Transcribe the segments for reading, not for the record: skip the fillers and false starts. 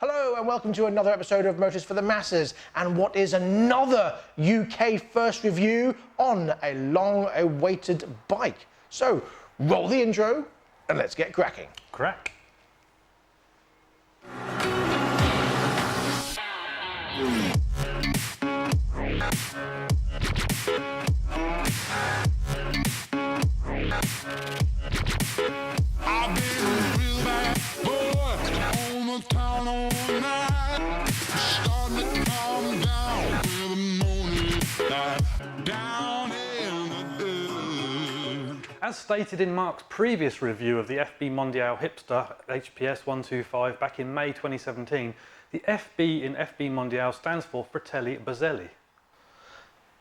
Hello and welcome to another episode of Motors for the Masses, and what is another UK first review on a long-awaited bike. So, roll the intro and let's get cracking. Crack. As stated in Mark's previous review of the FB Mondial Hipster HPS 125 back in May 2017, the FB in FB Mondial stands for Fratelli Bazzelli.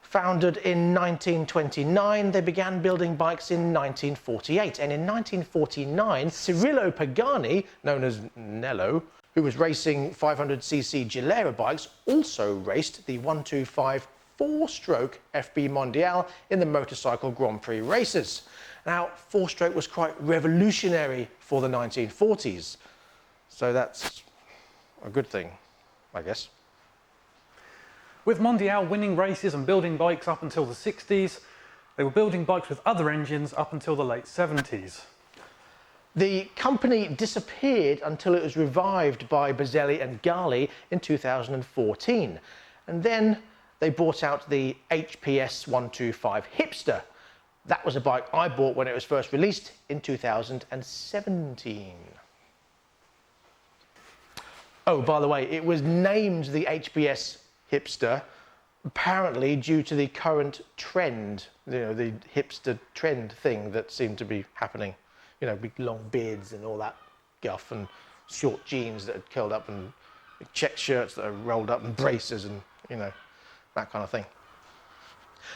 Founded in 1929, they began building bikes in 1948, and in 1949, Cirillo Pagani, known as Nello, who was racing 500cc Gilera bikes, also raced the 125 four-stroke FB Mondial in the motorcycle Grand Prix races. Now, four-stroke was quite revolutionary for the 1940s, so that's a good thing, I guess. With Mondial winning races and building bikes up until the 60s, they were building bikes with other engines up until the late 70s. The company disappeared until it was revived by Bazzelli and Gali in 2014, and then they brought out the HPS 125 Hipster. That was a bike I bought when it was first released in 2017. Oh, by the way, it was named the HPS Hipster apparently due to the current trend, the hipster trend thing that seemed to be happening. Big long beards and all that guff, and short jeans that had curled up, and check shirts that are rolled up, and braces, and that kind of thing.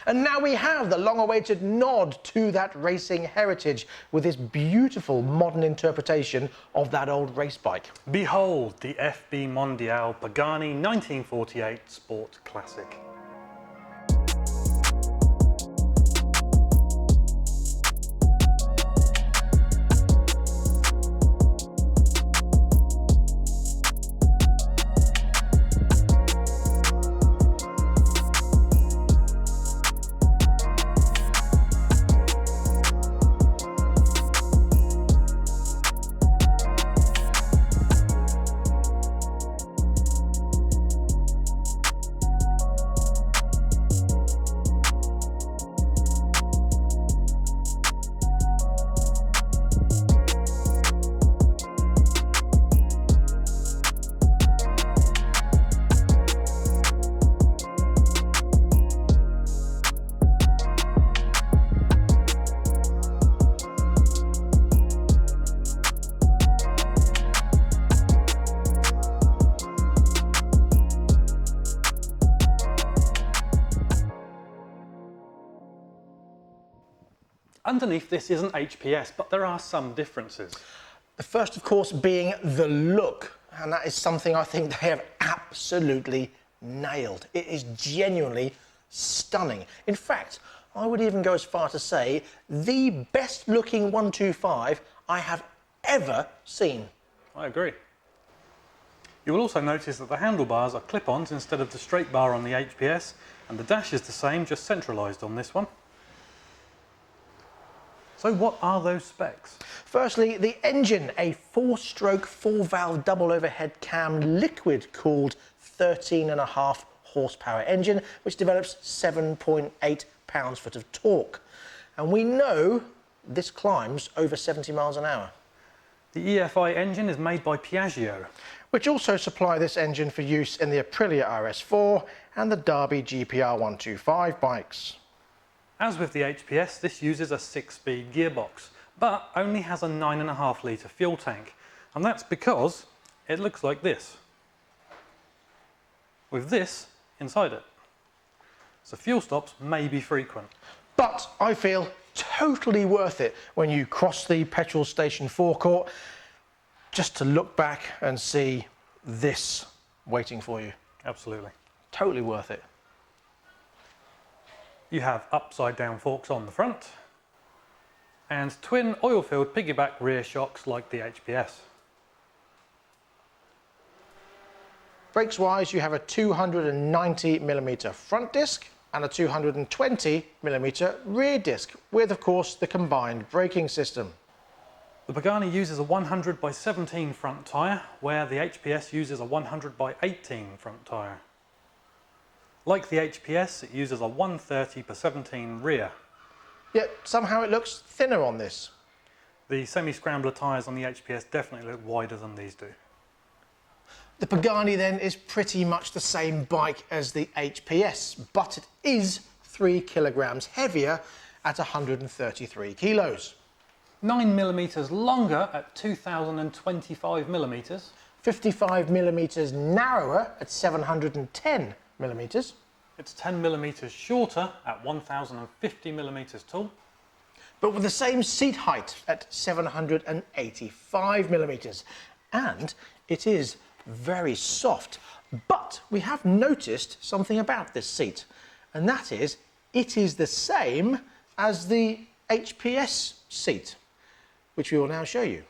And now we have the long-awaited nod to that racing heritage with this beautiful modern interpretation of that old race bike. Behold the FB Mondial Pagani 1948 Sport Classic. Underneath this is an HPS, but there are some differences. The first, of course, being the look, and that is something I think they have absolutely nailed. It is genuinely stunning. In fact, I would even go as far to say the best looking 125 I have ever seen. I agree. You will also notice that the handlebars are clip-ons instead of the straight bar on the HPS, and the dash is the same, just centralised on this one. So what are those specs? Firstly, the engine, a four-stroke, four-valve double overhead cam liquid cooled 13.5 horsepower engine, which develops 7.8 pounds-foot of torque. And we know this climbs over 70 miles an hour. The EFI engine is made by Piaggio, which also supply this engine for use in the Aprilia RS4 and the Derby GPR 125 bikes. As with the HPS, this uses a 6-speed gearbox, but only has a 9.5 litre fuel tank, and that's because it looks like this, with this inside it. So fuel stops may be frequent. But I feel totally worth it when you cross the petrol station forecourt just to look back and see this waiting for you. Absolutely. Totally worth it. You have upside down forks on the front and twin oil-filled piggyback rear shocks like the HPS. Brakes-wise, you have a 290mm front disc and a 220mm rear disc, with, of course, the combined braking system. The Pagani uses a 100/17 front tyre, where the HPS uses a 100/18 front tyre. Like the HPS, it uses a 130/17 rear. Yet somehow it looks thinner on this. The semi-scrambler tyres on the HPS definitely look wider than these do. The Pagani then is pretty much the same bike as the HPS, but it is 3 kilograms heavier at 133 kilos. 9mm longer at 2025mm. 55mm narrower at 710mm. It's 10mm shorter at 1050mm tall. But with the same seat height at 785mm. And it is very soft. But we have noticed something about this seat, and that is it is the same as the HPS seat, which we will now show you.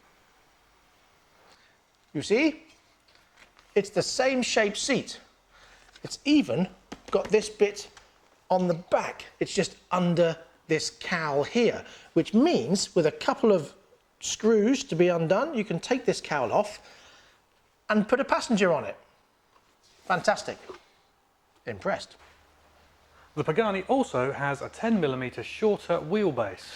You see, it's the same shaped seat. It's even got this bit on the back. It's just under this cowl here, which means with a couple of screws to be undone, you can take this cowl off and put a passenger on it. Fantastic. Impressed. The Pagani also has a 10mm shorter wheelbase.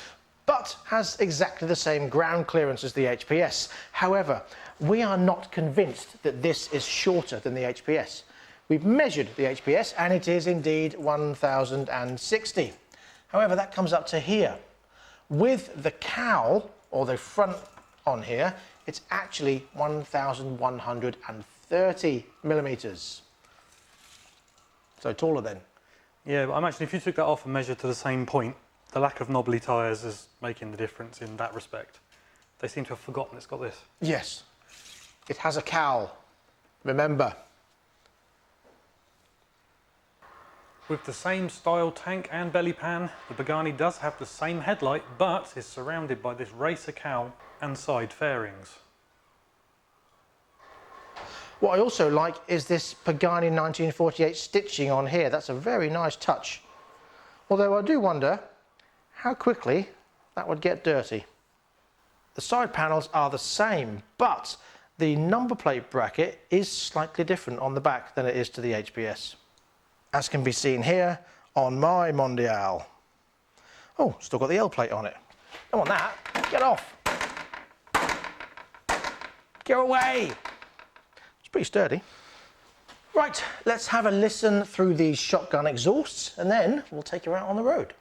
But has exactly the same ground clearance as the HPS. However, we are not convinced that this is shorter than the HPS. We've measured the HPS and it is indeed 1060. However, that comes up to here. With the cowl, or the front on here, it's actually 1130mm. So taller then. Yeah, but I imagine if you took that off and measured to the same point, the lack of knobbly tyres is making the difference in that respect. They seem to have forgotten it's got this. Yes, it has a cowl, remember. With the same style tank and belly pan, the Pagani does have the same headlight, but is surrounded by this racer cowl and side fairings. What I also like is this Pagani 1948 stitching on here. That's a very nice touch. Although I do wonder how quickly that would get dirty. The side panels are the same, but the number plate bracket is slightly different on the back than it is to the HPS. As can be seen here on my Mondial. Oh, still got the L plate on it. Don't want that. Get off. Get away. It's pretty sturdy. Right, let's have a listen through these shotgun exhausts and then we'll take you out on the road.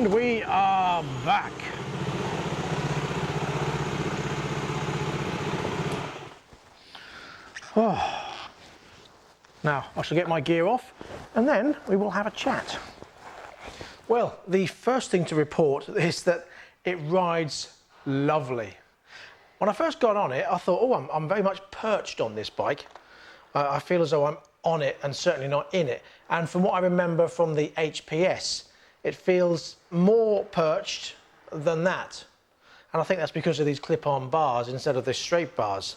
And we are back. Oh. Now, I shall get my gear off and then we will have a chat. Well, the first thing to report is that it rides lovely. When I first got on it, I thought, oh, I'm very much perched on this bike. I feel as though I'm on it and certainly not in it. And from what I remember from the HPS, it feels more perched than that. And I think that's because of these clip-on bars instead of the straight bars.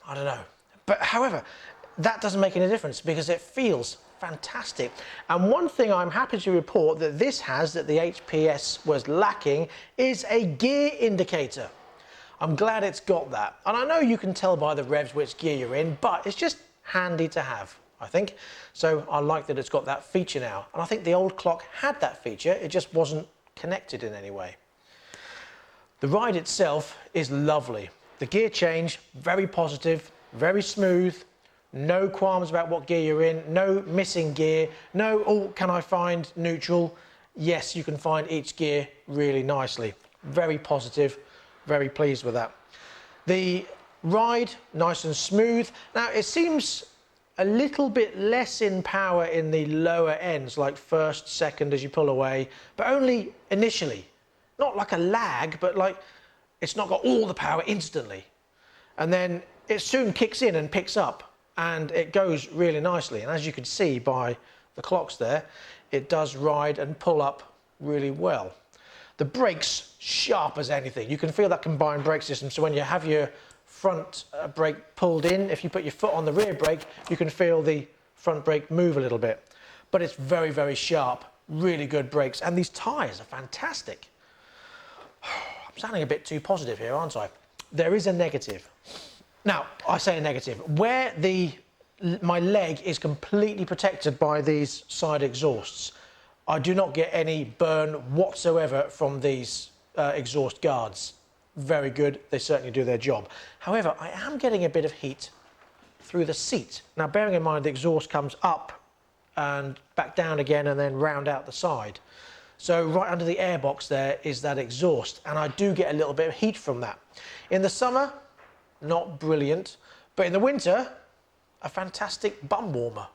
I don't know. But however, that doesn't make any difference because it feels fantastic. And one thing I'm happy to report that this has that the HPS was lacking is a gear indicator. I'm glad it's got that. And I know you can tell by the revs which gear you're in, but it's just handy to have, I think. So I like that it's got that feature now. And I think the old clock had that feature, it just wasn't connected in any way. The ride itself is lovely. The gear change, very positive, very smooth, no qualms about what gear you're in, no missing gear, no, oh, can I find neutral? Yes, you can find each gear really nicely. Very positive, very pleased with that. The ride, nice and smooth. Now, it seems a little bit less in power in the lower ends, like first, second as you pull away, but only initially. Not like a lag, but like it's not got all the power instantly. And then it soon kicks in and picks up and it goes really nicely. And as you can see by the clocks there, it does ride and pull up really well. The brakes, sharp as anything. You can feel that combined brake system. So when you have your front brake pulled in, if you put your foot on the rear brake, you can feel the front brake move a little bit. But it's very, very sharp, really good brakes. And these tyres are fantastic. I'm sounding a bit too positive here, aren't I? There is a negative. Now, I say a negative. Where my leg is completely protected by these side exhausts, I do not get any burn whatsoever from these exhaust guards. Very good, they certainly do their job. However, I am getting a bit of heat through the seat. Now, bearing in mind the exhaust comes up and back down again and then round out the side. So right under the airbox there is that exhaust, and I do get a little bit of heat from that. In the summer, not brilliant, but in the winter, a fantastic bum warmer.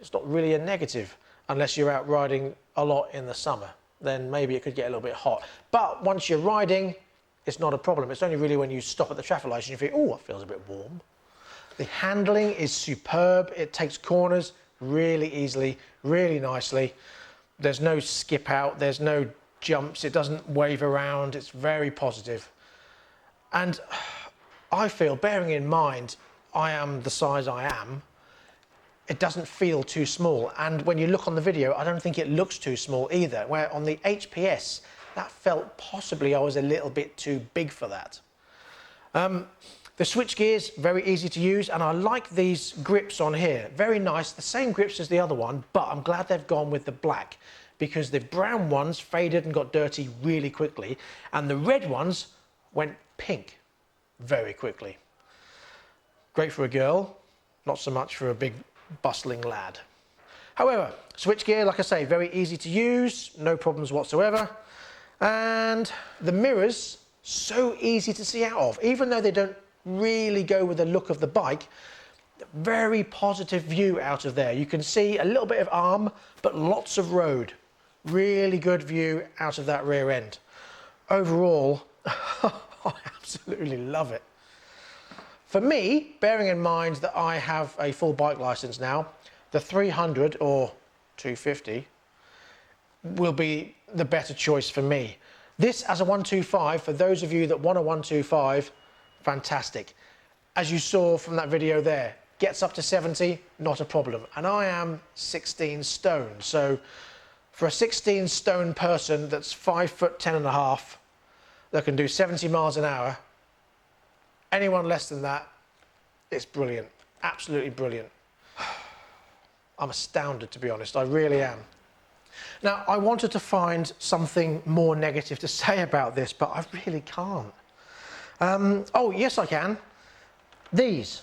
It's not really a negative. Unless you're out riding a lot in the summer, then maybe it could get a little bit hot. But once you're riding, it's not a problem. It's only really when you stop at the traffic lights and you feel, oh, it feels a bit warm. The handling is superb. It takes corners really easily, really nicely. There's no skip out, there's no jumps, it doesn't wave around, it's very positive. And I feel, bearing in mind, I am the size I am, it doesn't feel too small. And when you look on the video, I don't think it looks too small either. Where on the HPS, that felt possibly I was a little bit too big for that. The switch gears, very easy to use, and I like these grips on here. Very nice, the same grips as the other one, but I'm glad they've gone with the black because the brown ones faded and got dirty really quickly, and the red ones went pink very quickly. Great for a girl, not so much for a big bustling lad. However, switch gear, like I say, very easy to use, no problems whatsoever. And the mirrors, so easy to see out of, even though they don't really go with the look of the bike. Very positive view out of there. You can see a little bit of arm, but lots of road. Really good view out of that rear end. Overall, I absolutely love it. For me, bearing in mind that I have a full bike license now, the 300 or 250 will be the better choice for me. This as a 125, for those of you that want a 125, fantastic. As you saw from that video there, gets up to 70, not a problem. And I am 16 stone, so for a 16 stone person that's 5'10½", that can do 70 miles an hour, anyone less than that, it's brilliant, absolutely brilliant. I'm astounded, to be honest, I really am. Now, I wanted to find something more negative to say about this, but I really can't. Oh, yes, I can. These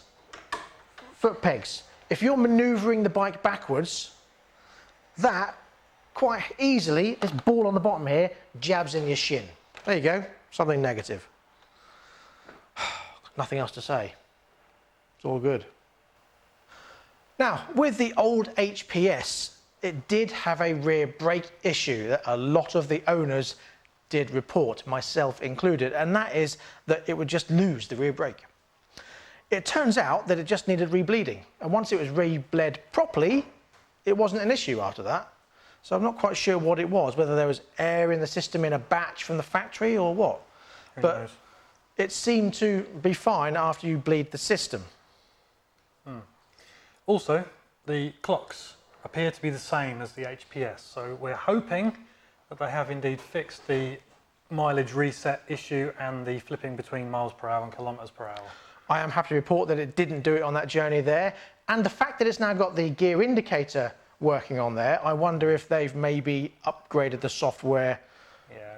foot pegs. If you're manoeuvring the bike backwards, that quite easily, this ball on the bottom here jabs in your shin. There you go, something negative. Nothing else to say. It's all good. Now, with the old HPS, it did have a rear brake issue that a lot of the owners did report, myself included, and that is that it would just lose the rear brake. It turns out that it just needed rebleeding, and once it was rebled properly, it wasn't an issue after that. So I'm not quite sure what it was, whether there was air in the system in a batch from the factory or what. But it seemed to be fine after you bleed the system. Also, the clocks appear to be the same as the HPS, so we're hoping that they have indeed fixed the mileage reset issue and the flipping between miles per hour and kilometres per hour. I am happy to report that it didn't do it on that journey there, and the fact that it's now got the gear indicator working on there, I wonder if they've maybe upgraded the software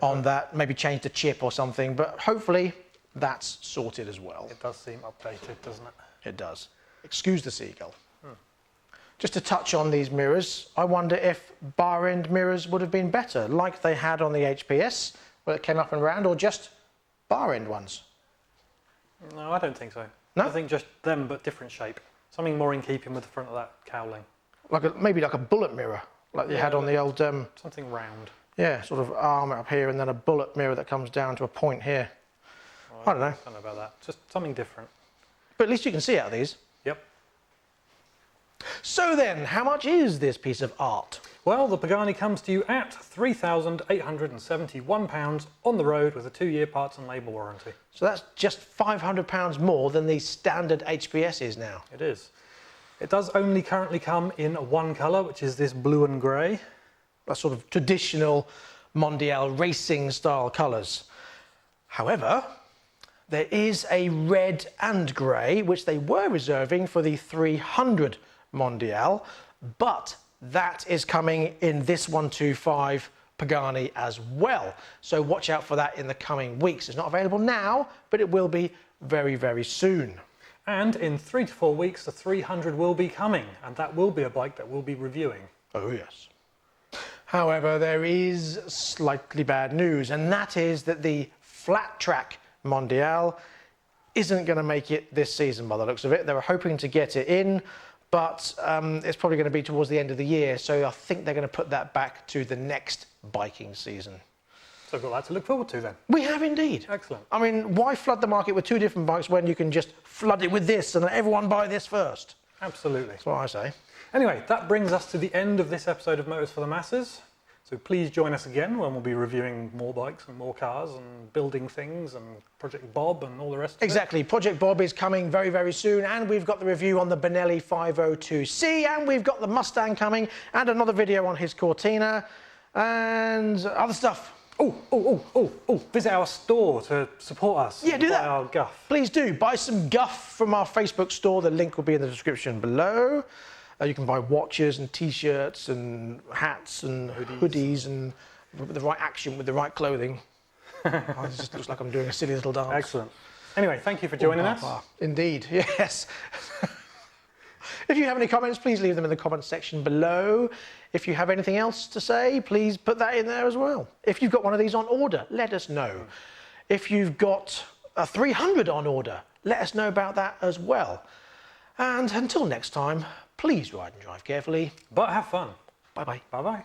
on that, maybe changed the chip or something, but hopefully that's sorted as well. It does seem updated, doesn't it? It does. Excuse the seagull. Just to touch on these mirrors, I wonder if bar end mirrors would have been better, like they had on the HPS, where it came up and round, or just bar end ones. No, I don't think so. No? I think just them, but different shape. Something more in keeping with the front of that cowling. Maybe like a bullet mirror, like you had on the old... something round. Yeah, sort of arm up here and then a bullet mirror that comes down to a point here. Well, I don't know. I don't know about that. Just something different. But at least you can see out of these. Yep. So then, how much is this piece of art? Well, the Pagani comes to you at £3,871 on the road with a 2-year parts and labour warranty. So that's just £500 more than the standard HPS is now. It is. It does only currently come in one colour, which is this blue and grey. A sort of traditional Mondial racing style colours. However, there is a red and grey, which they were reserving for the 300 Mondial, but that is coming in this 125 Pagani as well. So watch out for that in the coming weeks. It's not available now, but it will be very, very soon. And in 3 to 4 weeks, the 300 will be coming, and that will be a bike that we'll be reviewing. Oh, yes. However, there is slightly bad news, and that is that the flat track Mondial isn't going to make it this season by the looks of it. They were hoping to get it in, but it's probably going to be towards the end of the year, so I think they're going to put that back to the next biking season. So we've got that to look forward to then. We have indeed. Excellent. I mean, why flood the market with 2 different bikes when you can just flood it with this and let everyone buy this first? Absolutely. That's what I say. Anyway, that brings us to the end of this episode of Motors for the Masses. So please join us again when we'll be reviewing more bikes and more cars and building things and Project Bob and all the rest of it. Exactly. Project Bob is coming very, very soon, and we've got the review on the Benelli 502C, and we've got the Mustang coming, and another video on his Cortina, and other stuff. Visit our store to support us. Yeah, do that. Buy our guff. Please do. Buy some guff from our Facebook store. The link will be in the description below. You can buy watches and T-shirts and hats and hoodies and with the right action, with the right clothing. It just looks like I'm doing a silly little dance. Excellent. Anyway, thank you for joining us. Indeed, yes. If you have any comments, please leave them in the comments section below. If you have anything else to say, please put that in there as well. If you've got one of these on order, let us know. If you've got a 300 on order, let us know about that as well. And until next time, please ride and drive carefully. But have fun. Bye-bye. Bye-bye.